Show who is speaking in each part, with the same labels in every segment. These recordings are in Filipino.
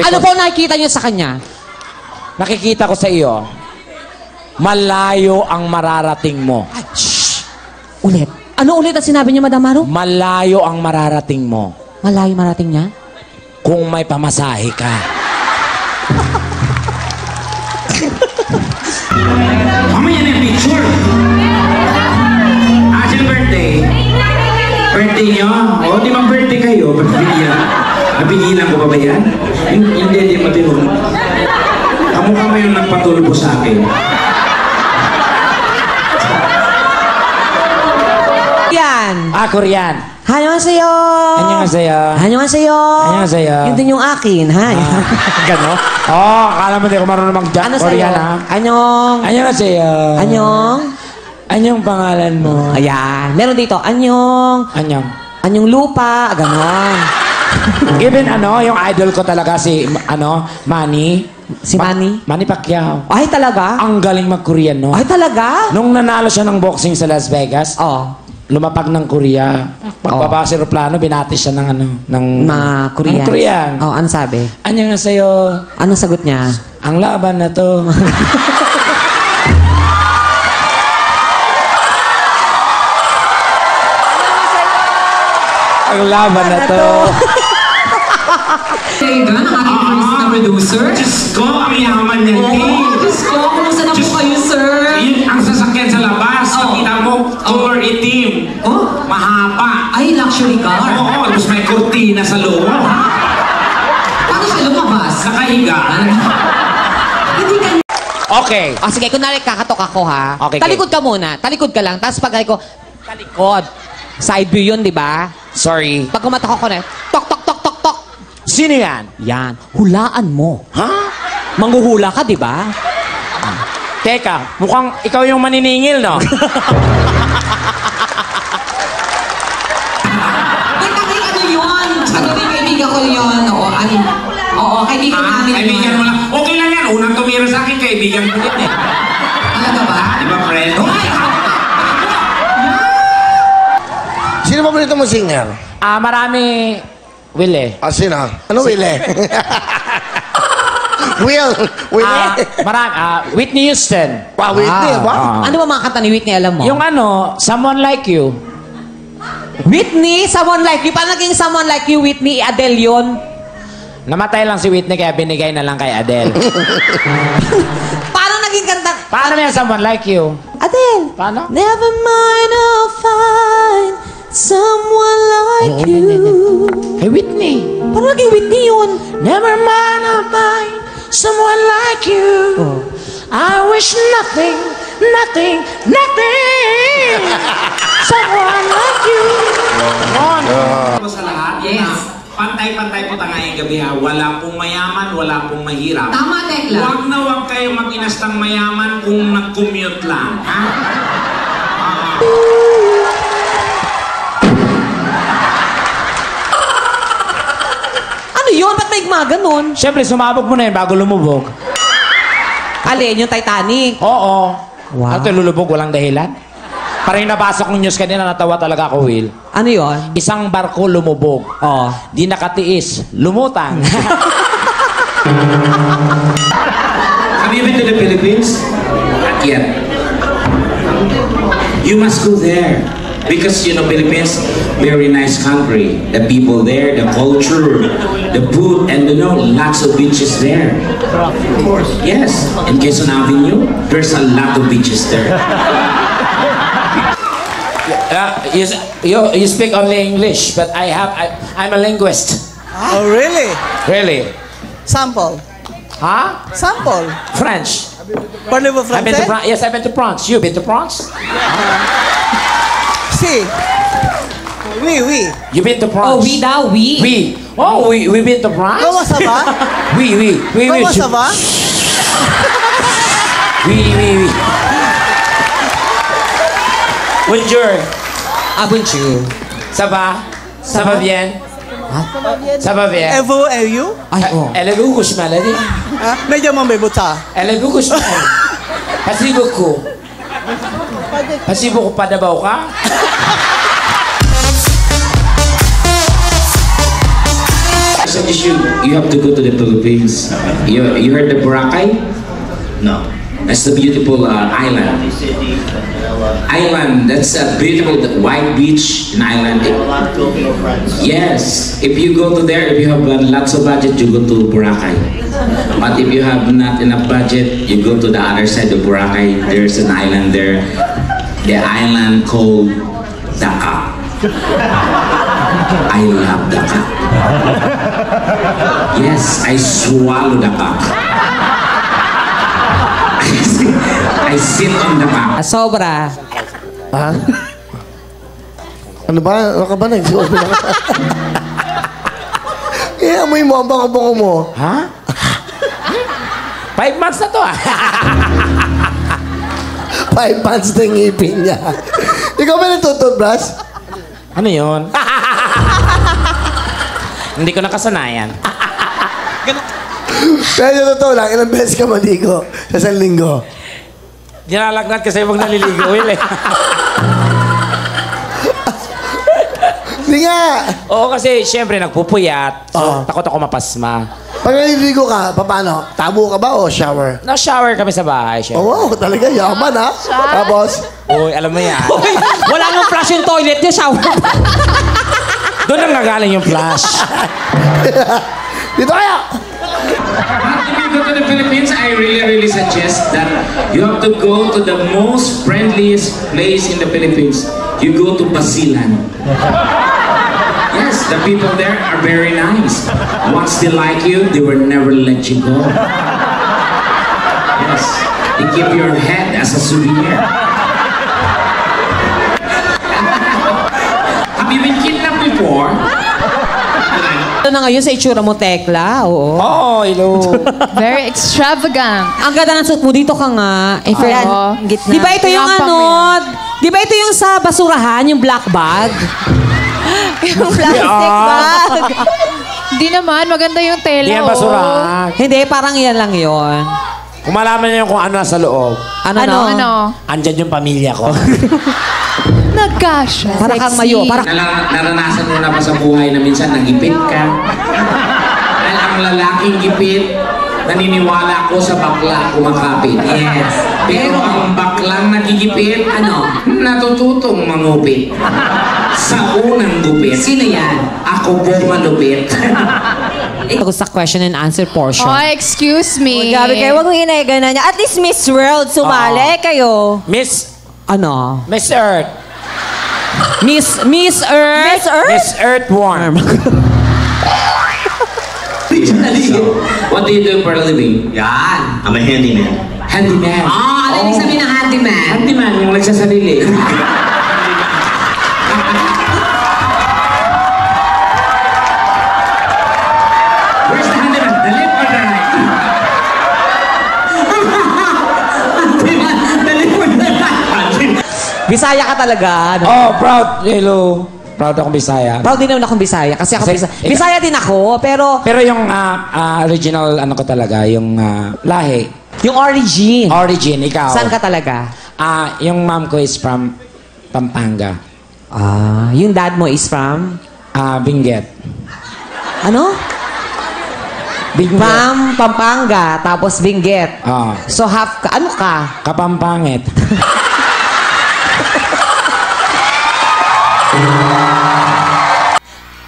Speaker 1: Ano po nakikita niyo sa kanya?
Speaker 2: Nakikita ko sa iyo, malayo ang mararating mo.
Speaker 1: Ay, shh! Ulit. Ano ulit ang sinabi niya, Madam Maru?
Speaker 2: Malayo ang mararating mo.
Speaker 1: Malayo marating niya?
Speaker 2: Kung may pamasahe ka.
Speaker 3: Mamaya na yung picture. Sino birthday? Birthday niyo? O, di ba birthday kayo? Napigilan ko pa ba yan? Hindi matino. Kamukha mo yung nagpatulpo sa akin.
Speaker 1: Yan.
Speaker 2: Korean.
Speaker 1: Annyeonghaseyo.
Speaker 2: Annyeonghaseyo.
Speaker 1: Annyeonghaseyo.
Speaker 2: Annyeonghaseyo.
Speaker 1: Yun din yung akin, ha?
Speaker 2: Gano? Akala mo di ako marunong
Speaker 1: Ano
Speaker 2: Korean, ha? Annyeonghaseyo. Anyong pangalan mo?
Speaker 1: Ayan. Meron dito, anyong lupa, ganon.
Speaker 2: Even yung idol ko talaga si, Manny.
Speaker 1: Si Manny?
Speaker 2: Manny Pacquiao.
Speaker 1: Ay, talaga?
Speaker 2: Ang galing mag-Korean, no?
Speaker 1: Ay, talaga?
Speaker 2: Nung nanalo siya ng boxing sa Las Vegas, lumapag ng Korea. Pagbaba sa aeroplano, binati siya ng
Speaker 1: mga Korean.
Speaker 2: Korean.
Speaker 1: Ano sabi?
Speaker 2: Annyeonghaseyo.
Speaker 1: Anong sagot niya?
Speaker 2: Ang laban na to. Ang laban na to.
Speaker 4: Tega, ang aking first na producer.
Speaker 3: Diyos ko, ang yaman niya.
Speaker 4: Diyos ko, kumusta na po kayo, sir?
Speaker 3: Ang sasakyan sa labas, nakita mo, color itim. Mahaba.
Speaker 4: Ay, luxury car.
Speaker 3: Oo, tapos may kurtina sa loob.
Speaker 4: Paano siya lumabas?
Speaker 3: Nakahiga.
Speaker 4: Hindi ka...
Speaker 1: Okay. Sige, kunwari kakatok ako, ha?
Speaker 2: Okay,
Speaker 1: talikod ka muna. Talikod ka lang. Tapos pag ko, talikod. Side view yun, di ba?
Speaker 2: Sorry.
Speaker 1: Pag kumatok ako na, tok, tok, tok, tok, tok.
Speaker 2: Sino yan?
Speaker 1: Yan. Hulaan mo.
Speaker 2: Ha?
Speaker 1: Manghuhula ka, di ba?
Speaker 2: Teka, mukhang ikaw yung maniningil, no?
Speaker 4: Teka, ano yun? Ano din kaibigan ko yun? Oo, kaibigan namin yun.
Speaker 3: Kaibigan mo lang. Okay lang yan. Unang tumira sa akin, kaibigan ko din eh.
Speaker 4: Talaga ba?
Speaker 3: Di ba, friend?
Speaker 5: Sino paborito mo singer?
Speaker 2: Marami. Will eh.
Speaker 5: Sino? Ano Will eh? Will eh?
Speaker 2: Marami. Whitney Houston.
Speaker 5: Whitney, ba?
Speaker 1: Ano ba mga kanta ni Whitney, alam mo?
Speaker 2: Yung Someone Like You.
Speaker 1: Whitney, Someone Like You. Paano naging Someone Like You, Whitney? Adele yun?
Speaker 2: Namatay lang si Whitney kaya binigay na lang kay Adele.
Speaker 1: Paano naging kanta?
Speaker 2: Paano yan Someone Like You?
Speaker 1: Adele.
Speaker 2: Paano?
Speaker 1: Never mind, I'll find someone like you.
Speaker 2: Hey, Whitney.
Speaker 1: Paano naging Whitney yun?
Speaker 2: Never mind, I'll find someone like you. I wish nothing. Someone like you.
Speaker 3: Sa lahat,
Speaker 4: Yes.
Speaker 3: Pantay-pantay po tangayang gabi ha. Wala pong mayaman, wala pong mahirap.
Speaker 4: Tama, Tekla.
Speaker 3: Huwag na huwag kayo mag-inastang mayaman kung nag-commute lang. Ha?
Speaker 1: Ano yun? Ba't may ganun?
Speaker 2: Siyempre, sumabog mo na yun bago lumubog.
Speaker 1: Alin, yung Titanic.
Speaker 2: Oo.
Speaker 1: Wow.
Speaker 2: At lulubog, walang dahilan. Parang nabasa kong news kanina, natawa talaga ako, Will.
Speaker 1: Ano yun?
Speaker 2: Isang barko lumubog. Di nakatiis. Lumutang.
Speaker 3: Have you been to the Philippines? Not yet. You must go there. Because, Philippines, very nice country. The people there, the culture, the food, and lots of beaches there. Of course. Yes. In Quezon Avenue, there's a lot of beaches there.
Speaker 2: You speak only English, but I'm a linguist.
Speaker 6: Oh, really?
Speaker 2: Really?
Speaker 6: Sample.
Speaker 2: Huh?
Speaker 6: Sample.
Speaker 2: French.
Speaker 6: Parlez-vous
Speaker 2: I've been to
Speaker 6: français?
Speaker 2: France. Yes, I've been to France. You been to France?
Speaker 6: Si. Oui.
Speaker 2: You been to France?
Speaker 1: Oh, we daw, we.
Speaker 2: We. Oh, we been to France?
Speaker 6: Comment ça va?
Speaker 2: Oui.
Speaker 6: Comment ça va?
Speaker 2: Oui. Bonjour.
Speaker 1: Bonjour.
Speaker 2: Ça va? Ça va bien? Ça va bien?
Speaker 6: Et vous, et you?
Speaker 1: Ay,
Speaker 2: Elle est beaucoup, je maladie.
Speaker 6: Medyo mambibuta.
Speaker 2: Elle est beaucoup, je maladie. Merci beaucoup. Merci beaucoup, padabaw ka?
Speaker 3: suggest you have to go to the Philippines. You heard the Boracay? No. That's the beautiful island. Island, that's a beautiful white beach in island. Yes, if you go to there, if you have lots of budget, you go to Boracay. But if you have not enough budget, you go to the other side of Boracay. There's an island there. The island called Dakar. I love Dakar. Yes, I swallow Dakar. I sit on the back.
Speaker 1: Sobra.
Speaker 5: Ha? Ano ba? Ano ka ba? Nagsuobi na ka? Eh, amoy mo ang bango-bango mo.
Speaker 2: Ha? 5 months na to ah.
Speaker 5: 5 months na yung ngipin niya. Ikaw ba nagtututbrush?
Speaker 2: Ano yun? Hindi ko nakasanayan.
Speaker 5: Pero totoo lang, ilang beses ka maligo sa isang linggo?
Speaker 2: Dinalagnat kasi pag naliligo, Will eh.
Speaker 5: Hindi nga!
Speaker 2: Oo, kasi syempre nagpupuyat. So, takot ako mapasma.
Speaker 5: Pag naliligo ka, paano? Tabo ka ba o shower?
Speaker 2: Na-shower kami sa bahay, syempre.
Speaker 5: Oh, wow, talaga yaman ha? Tapos?
Speaker 2: Uy, alam mo yan.
Speaker 1: Wala nang flush yung toilet niya, shower.
Speaker 2: Doon ang nagaling yung flash.
Speaker 5: Dito kaya!
Speaker 3: If you go to the Philippines, I really suggest that you have to go to the most friendliest place in the Philippines. You go to Basilan. Yes, the people there are very nice. Once they like you, they will never let you go. Yes, they keep your head as a souvenir. Have you been kidnapped before?
Speaker 1: Ano na ngayon sa itsura mo, Tekla? Oo.
Speaker 2: Oo, hello.
Speaker 7: Very extravagant.
Speaker 1: Ang ganda ng suit mo. Dito ka nga. Eh, Fred,
Speaker 7: Oo.
Speaker 1: gitna. Di ba ito yung
Speaker 7: Lampa
Speaker 1: ano?
Speaker 7: mo yan.
Speaker 1: Di ba ito yung sa basurahan, yung black bag?
Speaker 7: Yung plastic bag. Hindi naman, maganda yung tela.
Speaker 2: Hindi yan
Speaker 7: oh.
Speaker 2: basurahan.
Speaker 1: Hindi, parang yan lang yon.
Speaker 2: Kung malaman niyo kung ano nasa loob,
Speaker 7: Ano?
Speaker 2: andyan yung pamilya ko.
Speaker 7: Nagkasya.
Speaker 1: Para kang mayo. Para
Speaker 3: Naranasan mo na ba sa buhay na minsan nagipit ka? Dahil ang lalaking gipit, naniniwala ko sa bakla kumakapit.
Speaker 4: Yes.
Speaker 3: Pero ang baklang nagigipit, natututong mangupit. Sa unang gupit.
Speaker 4: Sino yan?
Speaker 3: Ako po malupit.
Speaker 1: Ako sa question and answer portion.
Speaker 7: Oh, excuse me.
Speaker 8: Grabe kayo, huwag mong inaiga na niya. At least Miss World, sumali kayo.
Speaker 2: Miss
Speaker 1: Ano?
Speaker 2: Earth.
Speaker 1: Miss Earth?
Speaker 8: Miss Earth?
Speaker 2: Miss Earthworm.
Speaker 3: What do you do for a living?
Speaker 9: Yan. I'm a handyman.
Speaker 3: Handyman.
Speaker 4: Ano ibig sabihin ng handyman?
Speaker 3: Handyman, yung nagsasarili. Where's the handyman? The left or the right? Handyman, the left or the right?
Speaker 1: Bisaya ka talaga. No?
Speaker 2: Oh, proud. Hello. Proud akong Bisaya.
Speaker 1: Proud din naman akong Bisaya. Kasi ako
Speaker 2: Kasi-
Speaker 1: Bisaya. Bisaya din ako, pero
Speaker 2: Pero yung original ano ko talaga, yung lahi.
Speaker 1: yung origin.
Speaker 2: Origin, ikaw.
Speaker 1: Saan ka talaga?
Speaker 2: Yung mom ko is from Pampanga.
Speaker 1: Yung dad mo is from?
Speaker 2: Benguet.
Speaker 1: Ano?
Speaker 2: Benguet.
Speaker 1: From Pampanga, tapos Benguet. So half ka, ano ka?
Speaker 2: Kapampangit.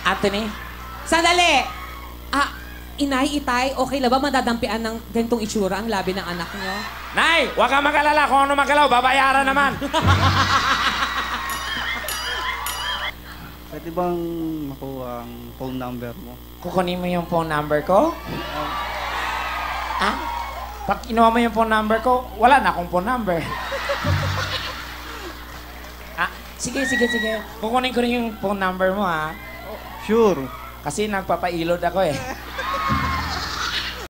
Speaker 1: Anthony? Sandali! Inay, itay, okay lang ba madadampian ng ganitong itsura ang labi ng anak niyo?
Speaker 2: Nay, huwag kang mag-alala. Kung ano magalaw, babayaran naman.
Speaker 6: Pwede bang makuha ang phone number mo?
Speaker 2: Kukunin mo yung phone number ko? Pag kinuha mo yung phone number ko, wala na akong phone number. Sige. Kukunin ko rin yung phone number mo, ha?
Speaker 6: Sure.
Speaker 2: Kasi nagpapailod ako, eh.